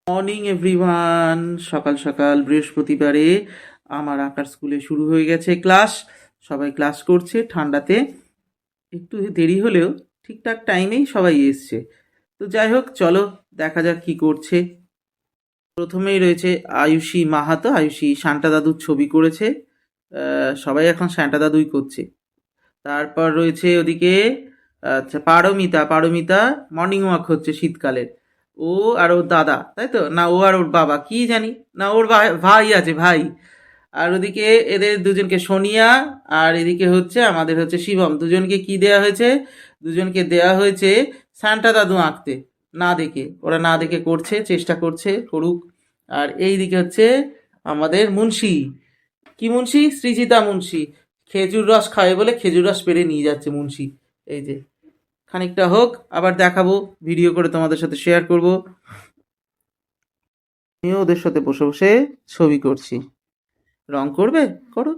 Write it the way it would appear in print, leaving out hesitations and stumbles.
Morning everyone. সকাল সকাল বৃহস্পতিবারে আমার আঁকার স্কুলে শুরু হয়ে গেছে ক্লাস। সবাই ক্লাস করছে ঠান্ডাতে। একটু দেরি হলেও ঠিকঠাক টাইমেই সবাই এসছে। তো যাই হোক, চলো দেখা যাক কি করছে। প্রথমেই রয়েছে আয়ুষী মাহাতো। আয়ুষী সান্টা দাদুর ছবি করেছে। সবাই এখন সান্টা দাদুই করছে। তারপর রয়েছে ওদিকে আচ্ছা পারমিতা। পারমিতা মর্নিং ওয়াক হচ্ছে শীতকালের। ও আর ওর দাদা, তাই তো? না, ও আর ওর বাবা, কি জানি না, ওর ভাই আছে, ভাই। আর ওদিকে এদের দুজনকে সোনিয়া, আর এদিকে হচ্ছে আমাদের হচ্ছে শিবম। দুজনকে কি দেয়া হয়েছে? দুজনকে দেয়া হয়েছে সান্টা দাদু আঁকতে। না দেখে, ওরা না দেখে করছে, চেষ্টা করছে, করুক। আর এই দিকে হচ্ছে আমাদের মুন্সি। কি মুন্সি? সৃজিতা মুন্সি। খেজুর রস খাবে বলে খেজুর রস পেরে নিয়ে যাচ্ছে মুন্সি। এই যে, খানিকটা হোক, আবার দেখাবো, ভিডিও করে তোমাদের সাথে শেয়ার করব। আমিও ওদের সাথে বসে বসে ছবি করছি। রং করবে? করো।